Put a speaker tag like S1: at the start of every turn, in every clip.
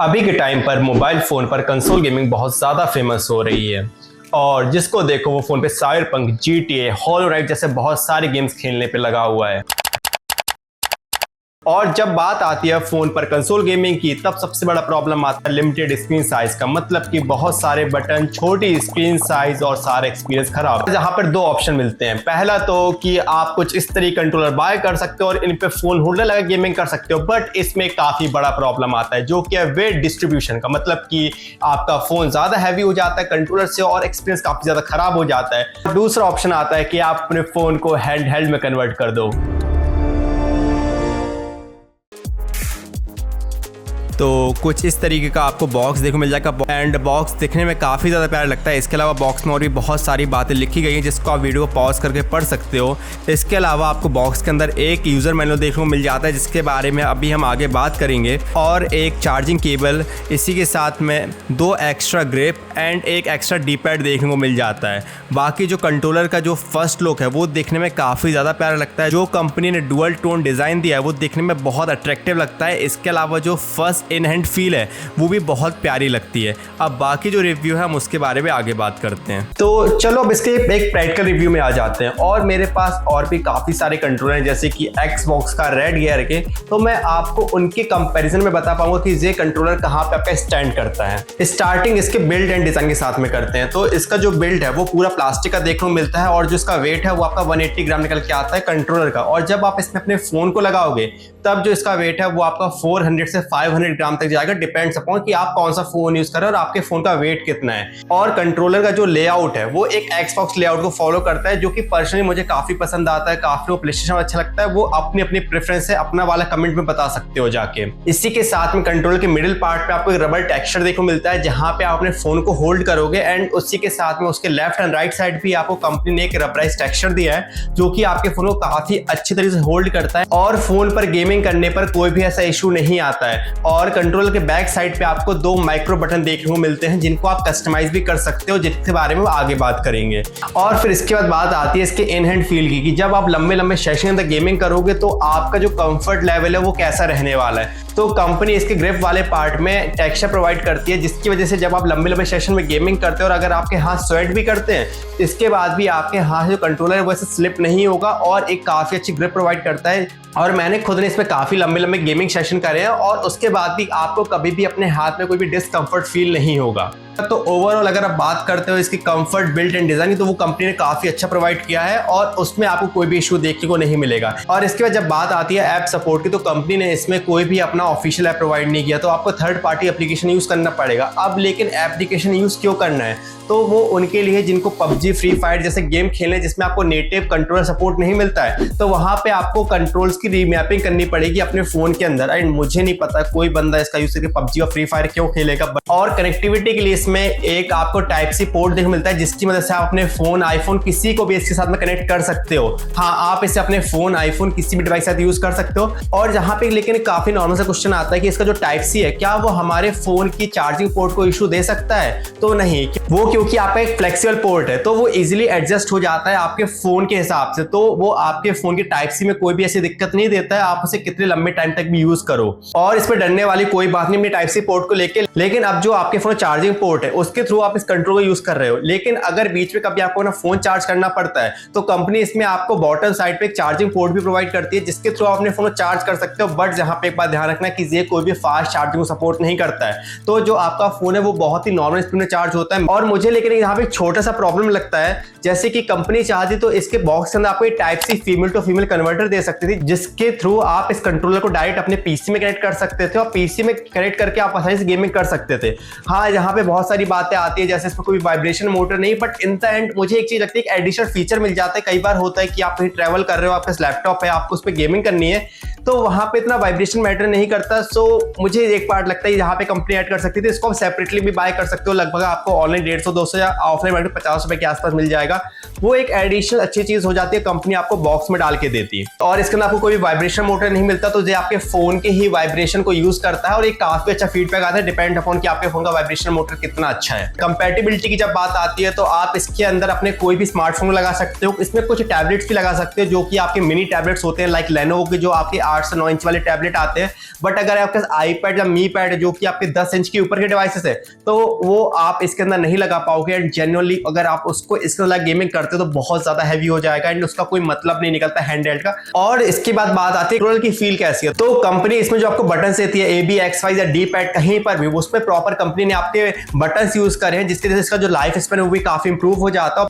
S1: अभी के टाइम पर मोबाइल फ़ोन पर कंसोल गेमिंग बहुत ज़्यादा फेमस हो रही है और जिसको देखो वो फ़ोन पे साइबरपंक, जीटीए, होलो नाइट जैसे बहुत सारे गेम्स खेलने पे लगा हुआ है। और जब बात आती है फ़ोन पर कंसोल गेमिंग की, तब सबसे बड़ा प्रॉब्लम आता है लिमिटेड स्क्रीन साइज़ का। मतलब कि बहुत सारे बटन, छोटी स्क्रीन साइज़ और सारे एक्सपीरियंस खराब। जहाँ पर दो ऑप्शन मिलते हैं। पहला तो कि आप कुछ इस तरह कंट्रोलर बाय कर सकते हो और इन पे फ़ोन होल्डर लगा गेमिंग कर सकते हो, बट इसमें काफ़ी बड़ा प्रॉब्लम आता है जो कि है वेट डिस्ट्रीब्यूशन का। मतलब कि आपका फ़ोन ज़्यादा हैवी हो जाता है कंट्रोलर से और एक्सपीरियंस काफ़ी ज़्यादा खराब हो जाता है। दूसरा ऑप्शन आता है कि आप अपने फ़ोन को हैंड में कन्वर्ट कर दो। तो कुछ इस तरीके का आपको बॉक्स देखने को मिल जाएगा एंड बॉक्स दिखने में काफ़ी ज़्यादा प्यारा लगता है। इसके अलावा बॉक्स में और भी बहुत सारी बातें लिखी गई हैं जिसको आप वीडियो को पॉज करके पढ़ सकते हो। इसके अलावा आपको बॉक्स के अंदर एक यूज़र मैनुअल देखने को मिल जाता है जिसके बारे में अभी हम आगे बात करेंगे, और एक चार्जिंग केबल, इसी के साथ में 2 एक्स्ट्रा ग्रिप एंड एक एक्स्ट्रा डी पैड देखने को मिल जाता है। बाकी जो कंट्रोलर का जो फर्स्ट लुक है वो देखने में काफ़ी ज़्यादा प्यारा लगता है। जो कंपनी ने डुअल टोन डिज़ाइन दिया है वो देखने में बहुत अट्रैक्टिव लगता है। इसके अलावा जो फर्स्ट इन हैंड फील है वो भी बहुत प्यारी लगती है। अब बाकी जो रिव्यू है हम उसके बारे में आगे बात करते हैं। तो चलो अब इसके एक प्रैक्टिकल रिव्यू में आ जाते हैं। और मेरे पास और भी काफ़ी सारे कंट्रोलर हैं जैसे कि Xbox का रेड गियर के, तो मैं आपको उनके कंपैरिजन में बता पाऊंगा कि ये कंट्रोलर कहाँ पे आपका स्टैंड करता है। स्टार्टिंग इसके बिल्ड एंड डिज़ाइन के साथ में करते हैं। तो इसका जो बिल्ड है वो पूरा प्लास्टिक का देखने को मिलता है और जो इसका वेट है वो आपका 180 ग्राम निकल के आता है कंट्रोलर का। और जब आप इसमें अपने फ़ोन को लगाओगे तब जो इसका वेट है वो आपका 400 से 500 ग्राम तक जाएगा, डिपेंड्स अपॉन कि आप कौन सा फोन यूज कर रहे हो और आपके फोन का वेट कितना है। और कंट्रोलर का जो लेआउट है वो एक Xbox लेआउट को फॉलो करता है जो कि पर्सनली मुझे काफी पसंद आता है। काफी प्लेस्टेशन अच्छा लगता है। वो अपनी अपनी प्रेफरेंस है, अपना वाला कमेंट में बता सकते हो जाके। इसी के साथ में कंट्रोलर के मिडिल पार्ट पे आपको एक रबर टेक्सचर देखने को मिलता है जहां पे आप अपने फोन को होल्ड करोगे, एंड उसी के साथ में उसके लेफ्ट एंड राइट साइड भी आपको कंपनी ने एक रबराइज टेक्सचर दिया है जो कि आपके फोन को काफी अच्छी तरीके से होल्ड करता है और फोन पर गेमिंग करने पर कोई भी ऐसा इशू नहीं आता है। और कंट्रोलर के बैक साइड पे आपको 2 माइक्रो बटन देखने को मिलते हैं जिनको आप कस्टमाइज भी कर सकते हो, जिसके बारे में आगे बात करेंगे। और फिर इसके बाद बात आती है इसके इन हैंड फील की, कि जब आप लंबे लंबे सेशन के अंदर गेमिंग करोगे तो आपका जो कंफर्ट लेवल है वो कैसा रहने वाला है। तो कंपनी इसके ग्रिप वाले पार्ट में टेक्सचर प्रोवाइड करती है जिसकी वजह से जब आप लंबे लंबे सेशन में गेमिंग करते हो और अगर आपके हाथ स्वेट भी करते हैं इसके बाद भी आपके हाथ जो कंट्रोलर है वैसे स्लिप नहीं होगा और एक काफ़ी अच्छी ग्रिप प्रोवाइड करता है। और मैंने खुद ने इसमें काफ़ी लंबे लंबे गेमिंग सेशन करे हैं और उसके बाद भी आपको कभी भी अपने हाथ में कोई भी डिस्कम्फर्ट फील नहीं होगा। तो ओवरऑल अगर आप बात करते हो इसकी कंफर्ट, बिल्ड एंड डिजाइन, तो वो कंपनी ने काफी अच्छा प्रोवाइड किया है और उसमें आपको कोई भी इशू देखने को नहीं मिलेगा। और इसके बाद जब बात आती है ऐप सपोर्ट की, तो कंपनी ने इसमें कोई भी अपना ऑफिशियल ऐप प्रोवाइड नहीं किया, तो आपको थर्ड पार्टी एप्लीकेशन यूज करना पड़ेगा। अब लेकिन एप्लीकेशन यूज क्यों करना है, तो वो उनके लिए जिनको पबजी, फ्री फायर जैसे गेम खेलने जिसमें आपको नेटिव कंट्रोलर सपोर्ट नहीं मिलता है, तो वहां पे आपको कंट्रोल्स की रीमैपिंग करनी पड़ेगी अपने फोन के अंदर। एंड मुझे नहीं पता कोई बंदा इसका यूज करके पबजी और फ्री फायर क्यों खेलेगा। और कनेक्टिविटी के लिए इसमें एक आपको टाइप सी पोर्ट देखने को मिलता है जिसकी मदद से आप अपने फोन, आईफोन किसी को भी इसके साथ में कनेक्ट कर सकते हो। हाँ, आप इसे अपने फोन, आईफोन किसी भी डिवाइस के साथ यूज कर सकते हो। और जहां पे लेकिन काफी नॉर्मल सा क्वेश्चन आता है कि इसका जो टाइप सी है क्या वो हमारे फोन की चार्जिंग पोर्ट को इशू दे सकता है, तो नहीं। वो क्योंकि आपका एक फ्लेक्सिबल पोर्ट है तो वो इजीली एडजस्ट हो जाता है आपके फोन के हिसाब से, तो वो आपके फोन की टाइप सी में कोई भी ऐसी दिक्कत नहीं देता है, आप उसे कितने लंबे टाइम तक भी यूज करो। और इसमें डरने वाली कोई बात नहीं अपने टाइप सी पोर्ट को लेके। लेकिन अब जो आपके फोन चार्जिंग पोर्ट है उसके थ्रू आप इस कंट्रोल को यूज कर रहे हो, लेकिन अगर बीच में कभी आपको ना फोन चार्ज करना पड़ता है तो कंपनी इसमें आपको बॉटम साइड पे एक चार्जिंग पोर्ट भी प्रोवाइड करती है जिसके थ्रू आप अपने फोन को चार्ज कर सकते हो। बट जहां पे एक बात ध्यान रखना कि ये कोई भी फास्ट चार्जिंग को सपोर्ट नहीं करता है, तो जो आपका फोन है वो बहुत ही नॉर्मल स्पीड में चार्ज होता है। और मुझे लेकिन यहाँ पे एक छोटा सा प्रॉब्लम लगता है, जैसे कि कंपनी चाहती तो इसके बॉक्स के अंदर आपको type C female to female converter दे सकती थी जिसके थ्रू आप इस कंट्रोलर को डायरेक्ट अपने पीसी में कनेक्ट कर सकते थे और पीसी में कनेक्ट करके आप आसानी से गेमिंग कर सकते थे। हाँ, यहाँ पे बहुत सारी बातें आती है जैसे इसमें कोई वाइब्रेशन मोटर नहीं, बट इन द एंड मुझे एक चीज लगती है, एक एडिशनल फीचर मिल जाता है। कई बार होता है कि आप कहीं ट्रैवल कर रहे हो, आपका लैपटॉप है, आपको उस पर गेमिंग करनी है, तो वहां पे इतना वाइब्रेशन मैटर नहीं करता। सो मुझे एक पार्ट लगता है यहाँ पे कंपनी ऐड कर सकती थी। इसको आप सेपरेटली भी बाय कर सकते हो, लगभग आपको ऑनलाइन 150-200 या ऑफलाइन मार्केट 50 रुपए के आसपास मिल जाएगा। वो एक एडिशनल अच्छी चीज हो जाती है, कंपनी आपको बॉक्स में डाल के देती है। और इसके अंदर आपको कोई वाइब्रेशन मोटर नहीं मिलता, तो ये आपके फोन के ही वाइब्रेशन को यूज करता है और एक काफी अच्छा फीडबैक आता है, डिपेंड अपॉन कि आपके फोन का वाइब्रेशन मोटर कितना अच्छा है। कंपैटिबिलिटी की जब बात आती है तो आप इसके अंदर अपने कोई भी स्मार्टफोन लगा सकते हो, इसमें कुछ टैबलेट्स भी लगा सकते हो जो कि आपके मिनी टैबलेट्स होते हैं, लाइक लेनोवो के जो आपके 8 से 9 इंच वाले टैबलेट आते हैं। बट अगर आपके आईपैड या मी पैड है जो कि आपके 10 इंच के ऊपर के डिवाइसेस है, तो वो आप इसके अंदर नहीं लगा पाओगे। एंड जेन्युइनली अगर आप उसको इसके अंदर गेमिंग करते हो तो बहुत ज्यादा हैवी हो जाएगा एंड उसका कोई मतलब नहीं निकलता हैंडहेल्ड का। और इसके बाद बात आती है कंट्रोलर की फील कैसी है, तो कंपनी इसमें जो आपको बटन देती है A, B, X, Y या D पैड कहीं पर भी उसमें प्रॉपर कंपनी ने आपके बटन यूज करे हैं, जिसकी वजह से इसका जो लाइफ स्पैन है वो भी काफी इंप्रूव हो जाता है।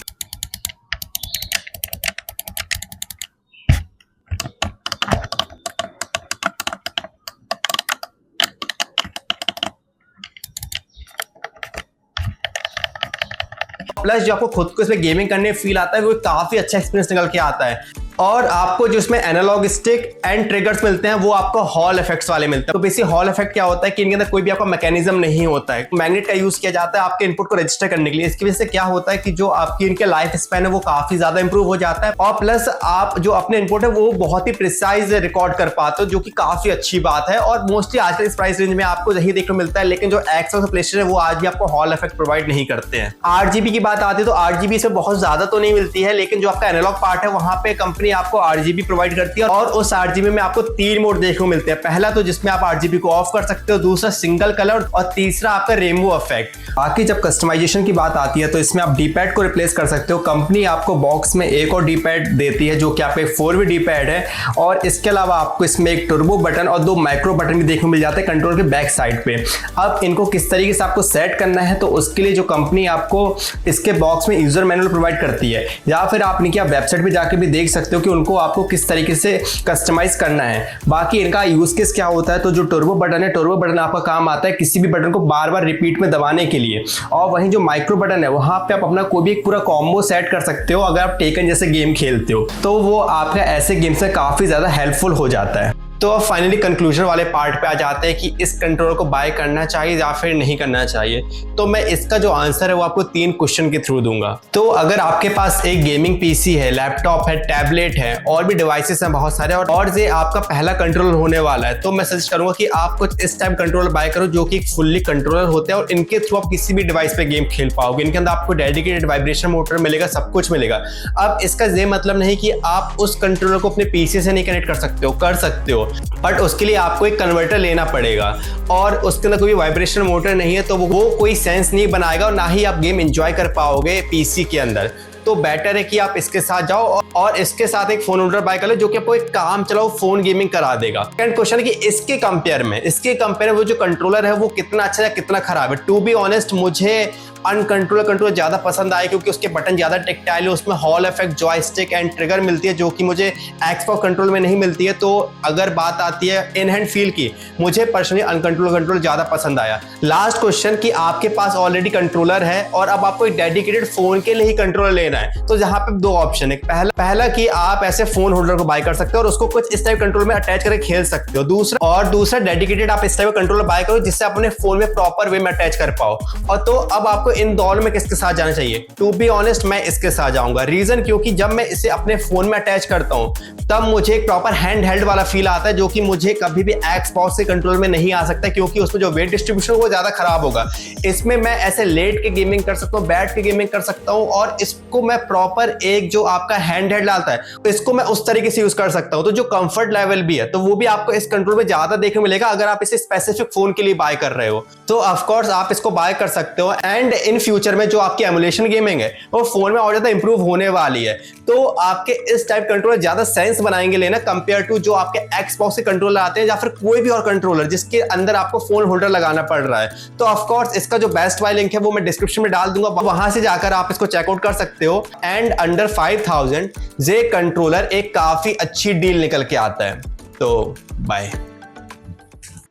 S1: प्लस जो आपको खुद को इसमें गेमिंग करने फील आता है वो काफी अच्छा एक्सपीरियंस निकल के आता है। और आपको जो इसमें एनालॉग स्टिक एंड ट्रिगर्स मिलते हैं वो आपको हॉल इफेक्ट्स वाले मिलते हैं। तो बेसिक हॉल इफेक्ट क्या होता है कि इनके अंदर कोई भी आपका मैकेनिज्म नहीं होता है, मैग्नेट का यूज किया जाता है आपके इनपुट को रजिस्टर करने के लिए। इसकी वजह से क्या होता है कि जो आपकी इनके लाइफ स्पैन है वो काफी ज्यादा इंप्रूव हो जाता है और प्लस आप जो अपने इनपुट है वो बहुत ही प्रिसाइज रिकॉर्ड कर पाते हो, जो कि काफी अच्छी बात है। और मोस्टली आजकल इस प्राइस रेंज में आपको यही देखने को मिलता है, लेकिन जो एक्सबॉक्स और प्लेस्टेशन है वो आज भी आपको हॉल इफेक्ट प्रोवाइड नहीं करते हैं। 8GB की बात आती है तो 8GB से बहुत ज्यादा तो नहीं मिलती है, लेकिन जो आपका एनालॉग पार्ट है वहां पे कंपनी आपको 8GB प्रोवाइड करती है। और उस 8GB में आपको 3 मोड देखने को मिलते हैं। पहला तो जिसमें आप 8GB को ऑफ कर सकते हो, दूसरा सिंगल कलर और तीसरा आपका रेनबो इफेक्ट। बाकी जब कस्टमाइजेशन की बात आती है तो इसमें आप डी पैड को रिप्लेस कर सकते हो। कंपनी आपको बॉक्स में एक और डी पैड देती है जो कि आपका 4V डी पैड है और इसके अलावा आपको इसमें एक टर्बो बटन और 2 माइक्रो बटन भी देखने को मिल जाते हैं कंट्रोल के बैक साइड पे। अब इनको किस तरीके से आपको सेट करना है तो उसके लिए जो कंपनी आपको इसके बॉक्स में यूजर मैनुअल प्रोवाइड करती है, या फिर आप इनकी वेबसाइट पे जाके भी देख सकते हो कि उनको आपको किस तरीके से कस्टमाइज करना है। बाकी इनका यूज केस क्या होता है, तो जो टर्बो बटन है, टर्बो बटन आपका काम आता है किसी भी बटन को बार बार रिपीट में दबाने के लिए। और वहीं जो माइक्रो बटन है वहां पे आप अपना कोई भी एक पूरा कॉम्बो सेट कर सकते हो। अगर आप टेकन जैसे गेम खेलते हो तो वो आपका ऐसे गेम से काफी ज्यादा हेल्पफुल हो जाता है। तो अब फाइनली कंक्लूजन वाले पार्ट पे आ जाते हैं कि इस कंट्रोलर को बाय करना चाहिए या फिर नहीं करना चाहिए। तो मैं इसका जो आंसर है वो आपको 3 क्वेश्चन के थ्रू दूंगा। तो अगर आपके पास एक गेमिंग पीसी है, लैपटॉप है, टैबलेट है और भी डिवाइसेस हैं बहुत सारे, और ये आपका पहला कंट्रोलर होने वाला है, तो मैं सजेस्ट करूंगा कि आप कुछ इस टाइप कंट्रोलर बाय करो जो कि फुल्ली कंट्रोलर होते हैं और इनके थ्रू आप किसी भी डिवाइस पे गेम खेल पाओगे। इनके अंदर आपको डेडिकेटेड वाइब्रेशन मोटर मिलेगा, सब कुछ मिलेगा। अब इसका ये मतलब नहीं कि आप उस कंट्रोलर को अपने पीसी से नहीं कनेक्ट कर सकते हो, कर सकते हो, बट उसके लिए आपको एक कन्वर्टर लेना पड़ेगा और उसके अंदर कोई वाइब्रेशन मोटर नहीं है तो वो कोई सेंस नहीं बनाएगा और ना ही आप गेम एंजॉय कर पाओगे पीसी के अंदर। तो बेटर है कि आप इसके साथ जाओ और इसके साथ एक फोन होल्डर बाय कर लो जो कि आपको एक काम चलाओ फोन गेमिंग करा देगा। सेकंड क्वेश्चन है कि इसके कंपेयर में वो जो कंट्रोलर है वो कितना अच्छा है कितना खराब है। टू बी ऑनेस्ट मुझे कंट्रोलर ज्यादा पसंद आया क्योंकि उसके बटन ज्यादा टेक्टाइल है, उसमें hall effect, joystick and trigger मिलती है जो कि मुझे एक्सबॉक्स कंट्रोल में नहीं मिलती है। तो अगर बात आती है इन हैंड फील की, मुझे पर्सनली कंट्रोलर ज्यादा पसंद आया। लास्ट क्वेश्चन कि आपके पास ऑलरेडी कंट्रोलर है और अब आपको एक डेडिकेटेड फोन के लिए ही कंट्रोलर लेना है, तो यहाँ पे 2 ऑप्शन है। पहला कि आप ऐसे फोन होल्डर को बाय कर सकते हो और उसको कुछ इस टाइप कंट्रोल में अटैच करके खेल सकते हो। दूसरा डेडिकेटेड आप इस टाइप कंट्रोलर बाय करो जिससे आप अपने फोन में प्रॉपर वे में अटैच कर पाओ। और तो अब आपको इन दोनों में किसके साथ जाना चाहिए? टू बी ऑनेस्ट मैं इसके साथ जाऊंगा। रीजन क्योंकि जब मैं इसे अपने फोन में अटैच करता हूं तब मुझे एक प्रॉपर हैंड हेल्ड वाला फील आता है जो कि मुझे कभी भी एक्सबॉक्स के कंट्रोल में नहीं आ सकता क्योंकि उसमें जो वेट डिस्ट्रीब्यूशन वो ज्यादा खराब होगा। इसमें मैं ऐसे लेट के गेमिंग कर सकता हूँ, बैठ के गेमिंग कर सकता हूँ और इसको मैं प्रॉपर एक जो आपका हैंड हेल्ड डालता है तो इसको मैं उस तरीके से यूज कर सकता हूँ। तो जो कंफर्ट लेवल भी है तो वो भी आपको इस कंट्रोल में ज्यादा देखने मिलेगा अगर आप इसे स्पेसिफिक फोन के लिए बाय कर रहे हो। तो ऑफकोर्स आप इसको बाय कर सकते हो एंड इन फ्यूचर में जो आपकी एमुलेशन गेमिंग है वो फोन में और ज्यादा इंप्रूव होने वाली है। तो आपके इस टाइप कंट्रोलर ज्यादा सेंस बनाएंगे लेना कंपेयर टू जो आपके एक्सबॉक्स के कंट्रोलर आते हैं या फिर कोई भी और कंट्रोलर जिसके अंदर आपको फोन होल्डर लगाना पड़ रहा है। तो ऑफकोर्स इसका जो बेस्ट बाय लिंक है वो मैं डिस्क्रिप्शन में डाल दूंगा, वहां से जाकर आप इसको चेकआउट कर सकते हो। एंड अंडर 5000 ये कंट्रोलर एक काफी अच्छी डील निकल के आता है। तो बाय।